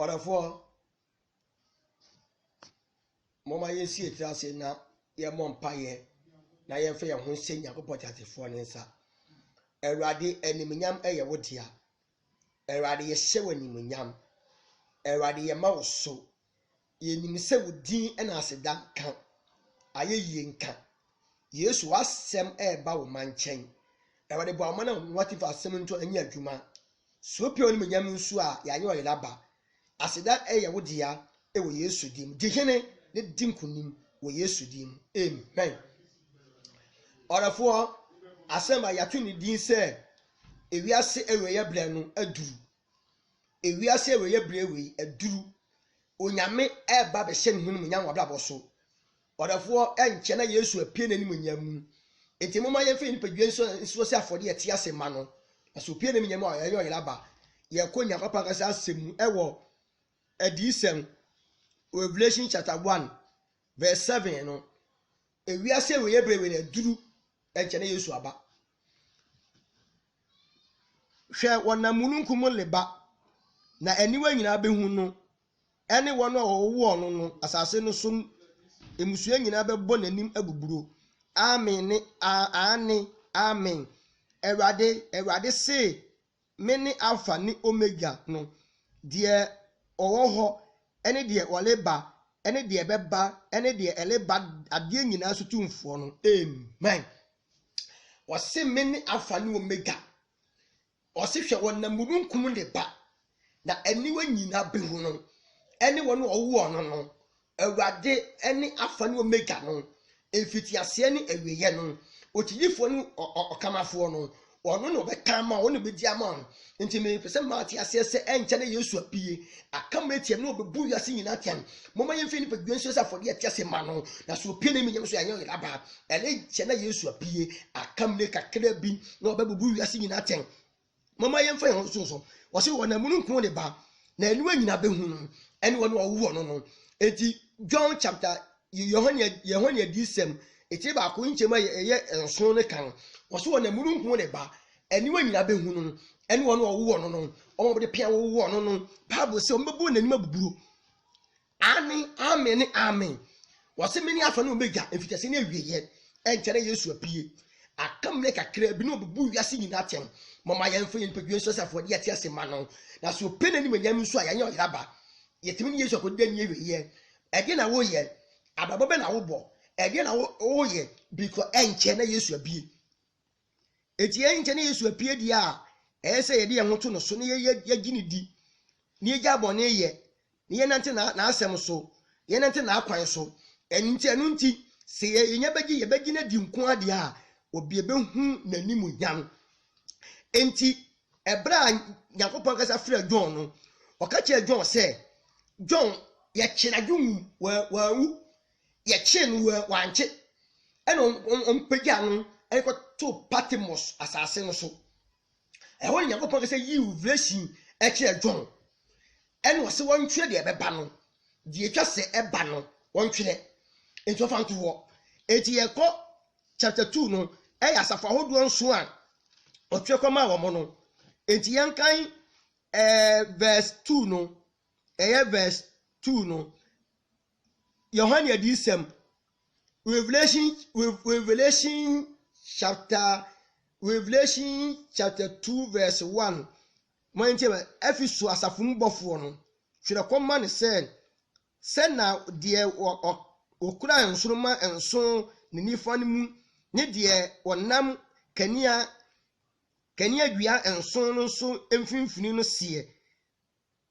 Orafo mama yesi etrase na ye mompaye na ye fe ye ho senya kopotafo ne nsa Erade enimnyam eye wodia Erade ye hye wanimunyam Erade ye ma wo so ye nimse wodin na aseda kan ayeye nka Yesu asem eba wo manchen Erade bo amana what if asem nto anya adwuma so pio nimunyam nsu a ya ye oyelaba aseda eye wodia wo Yesu dim dihene ne dinkunim wo Yesu dim amen Orafo asema yatu ni din se ewiase eweye bre no aduru ewiase eweye bre ewe aduru onyame eba be hye nhunu munyam wablabo so Orafo enche na Yesu apie nanim nyam enti moma ye fe ni padwen so se afode ye tie asema no aso apie nanim nyam a ye oyelaba ye konya papa kasa asemu ewo adisem Revelation chapter 1 verse 7 no ewiase eweye bre ewe aduru enche na Yesu aba hwe wona mununkum leba na eniwa nyina behu no ene wono owo ono no asase no so emusua nyina bebo nanim abuburo amen amen Erade se meni alpha ni omega no de owo ho ene de oleba ene de beba ene de eleba ade nyina so tumfo no amen wase meni alpha ni omega Osihwe wona mununkum leba na eniwa nyina behu no ene wono owo ono no Erade eni afani omega no efitiase ni eweye no otiyifo ni okamafo no ono no bekama ono bedi ama nti me pese mati ase se enche na Yesu apie akametiem no obebu yase nyina tian moma yemfe ni padwen so afode atiase ma no na so opie na menyam so yanyo laba ele che na Yesu apie akamne kakra bi na obebu yase nyina tian mama yemfe so wose wona mununkum de ba na eniwa nyina behu no ene wono owo no eti John chapter Yohane disem eti ba ko nchema ye enso ne kan wose wona mununkum de ba eniwa nyina behu no ene wono owo no omo de pia wo no Bible say ombebu na nima buburo amen wose meni afa no omega efitase na awieye enchere Yesu apie akamne kakra bi no obebu wiase nyina ten mama yemfa yen padwen so safode yati asema no na so pena ni manyam nso ayanya oyaba yetimi ni Yesu akoda ni awieye ege na wo ye ababo be na wo bo ege na wo ye because enche na Yesu apie eti enche na Yesu apie di a ese ye de ye hoto no so ne ye gini di ni ye jabone ye ni ye nante na asem so ye nante na akwan so enti anu nti se ye nya bagi ye bagi na di nko ade a obi ebe hu nanimu nyam enti ebra Yakopon kasa frɛ John no okache John sɛ John ye kyena dwum wa wu ye kyen wa anche ɛna ompagya no ɛkɔto Patmos asase no so ɛhɔ ne Yakopon kasa yi revelation ɛkyerɛ John ɛna ɔse wɔntwe de ɛbɛba no de etwa sɛ ɛba no wɔntwe enti ɔfanto hɔ enti yɛkɔ chapter 2 no ɛyɛ asafo ahodoɔ nso a ɔtwe kɔma wɔ mo no enti yankan verse 2 no verse 2 no Yohane adisem Revelation chapter 2 verse 1 mo enti Efeso asafo mbɔfo no hwere kɔma ne sɛ na de okura nsoroma enso ne nifa ne mu ne de onam kania dua enso no so emfinfini no se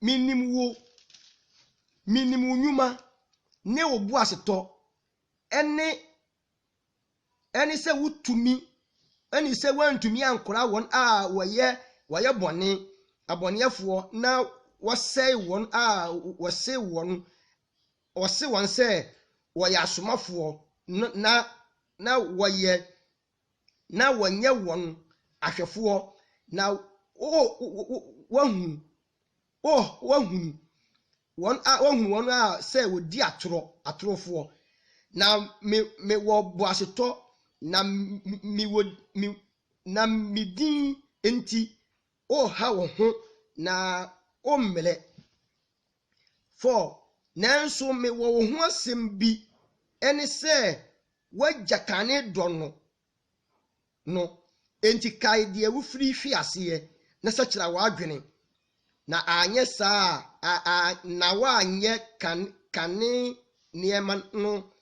minim nyuma ne obu asetɔ ene se wutumi ene se wantumi ankora won a wɔyɛ bɔne abɔneɛfoɔ na wɔsɛe wɔn a wɔsɛe wɔn sɛ wɔyɛ asomafoɔ na wɔnyɛ wɔn ahwɛfoɔ na wahu wɔn a sɛ wodi atorofoɔ na me wɔ boasetɔ na mi din enti ha wo ho na o mmele 4 nanso me wo ho asem bi ene se wagya kane dɔ no enti kai de wo firi hwiase na sa kyerɛ wadwene na anye saa na wa anye kane niema no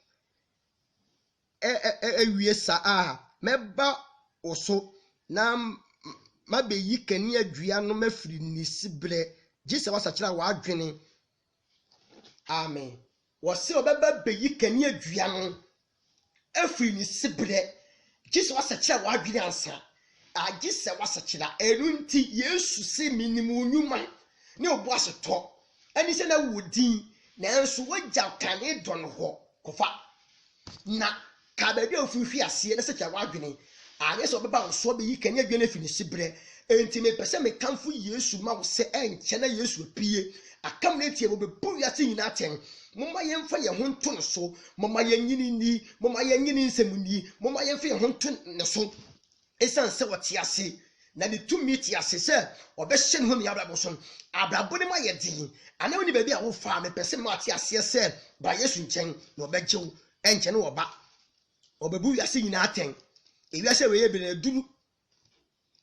ewie saa meba oso na mabeyi kani adua no mafiri nisibre gise wasa kyerɛ wadwene amen wose obeba beyi kani adua no afiri nisibre gise wasa kyerɛ wadwene ansa agise wasa kyerɛ enunti Yesu se minimu nyuma ne obu asetɔ ani se na wodin nanso wagya kane dɔ no hɔ kofa na kabedi ofuhwi ase na se kyerɛ wadwene anye so beba so beyi kani adua na afiri nisibre enti me pese me kamfo Yesu ma wo se enche na Yesu apie akam na tie wo be bu ya tin na ten moma yemfa ye ho nto no so moma yenyini ni moma yenyini nsemuni moma yemfa ye ho nto ne so esan se wote ase na de tumi ti ase se obehye ne ho ne abrabo so abrabo ne ma ye din ana woni ba bi a wo fa me pese ma ate ase se ba Yesu nchen na obegyew enche ne oba obebu ya se nyina ten ewi ase we ye bi na duru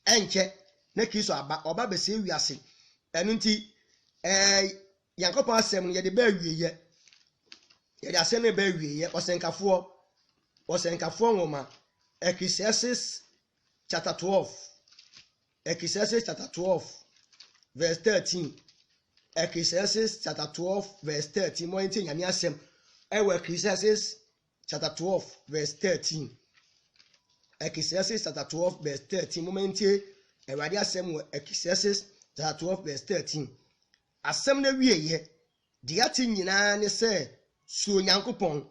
enche na Kristo oba be se wiase enu nti Yankopon asem ye de ba wieye ye de asem ne ba wieye osenkafo nwoma Ecclesiastes chapter 12 Ecclesiastes chapter 12 verse 13 Ecclesiastes chapter 12 verse 13 mo enti nyame asem ewe Ecclesiastes chapter 12 verse 13 Ecclesiastes chapter 12 verse 13 mo enti Ewade asem wo Ecclesiastes chapter 12 verse 13 asem na wieye de ati nyina ne se su Onyankopon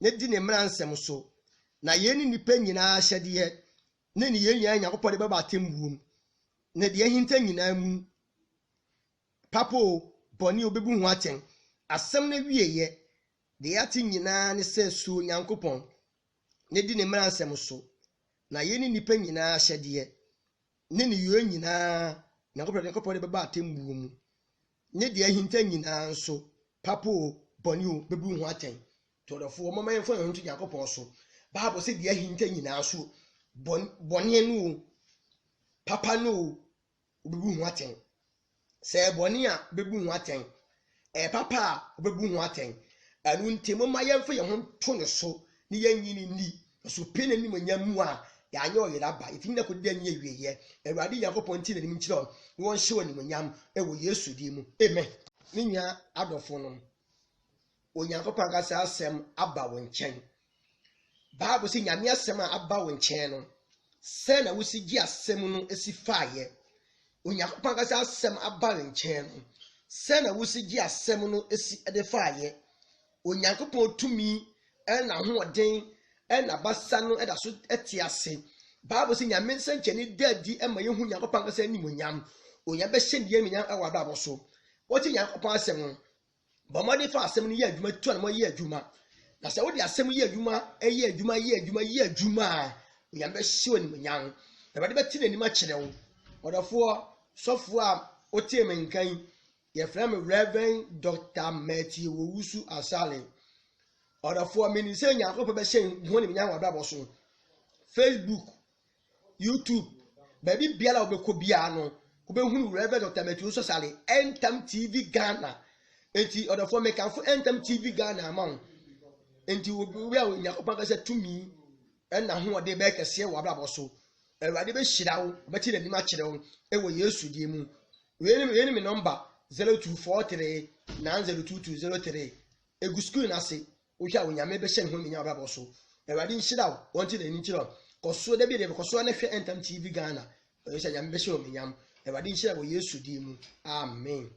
ne di ne mmara nsem so na yeni nipa nyina hyede ye ne ne yeni Onyankopon de baba atembuom ne de ahinta nyina mu papo boni obebu hu aten asem na wieye de ati nyina ne se su Onyankopon ne di ne mmara nsem so na yeni nipa nyina hyede ye ne ne yo nyina Onyankopon de baba atembuom ne de ahinta nyina nso papo boni obebu hu aten todofo mama yemfo ehuntu Onyankopon so Bible say de ahinta nyina so boni enu papa no obebu hu aten se boni a bebu hu aten papa obebu hu aten anu ntemo ma yemfo ye ho to ne so ne yanyini ni so pene ni manyamu a ya anya oyira ba itinna ko de anya wieye Awurade Yakopon ti na nim kire won hye woni manyam ewo Yesu di mu amen ninya adofo no Onyankopon ka sa asem aba wo nchen Bible say nyame asem aba wo nchen no se na wosigi asem no esi faaye Onyankopon ka sa asem aba wo nchen no se na wosigi asem no esi ede faaye Onyankopon tumi na hoɔden na basa no da so eti ase Bible say nyame nsankyeni dadi ma yehu Onyankopon ka sa nimonyam onya be hye die menya awada aboso woti Onyankopon asem no bomade fa asem no ye adwuma tu na mo ye adwuma na se wodi asem ye adwuma ye adwuma onya be hye onimonyam na bade beti na nima kyerɛ wo odafo sofo a otie menkan ye frame Reverend Dr. Matthew Owusu Asale odafo meni se Onyankopon be hye ho nimonyam awada aboso Facebook YouTube baby biala obekɔ bia no obehunu Reverend Dr. Matthew Owusu Asale Entam TV Ghana enti odafo mekanfo Entam TV Ghana amount enti obi a Onyankopon ka sɛ tumi na ho ɔde be kɛse wɔ abrabɔ so Awurade be hyira wo bɛti na nima kyerɛ wo ɛwɔ Yesu die mu we me number 0243 902203 egu screen ase wo hwa Onyame be hyɛ ho minya abrabɔ so Awurade nhyira wo wɔnti na ni kyerɛ koso da bi de koso na hwɛ Entam TV Ghana ɛhyɛ Nyame be hyɛ wo minyam Awurade nhyira wɔ Yesu die mu amen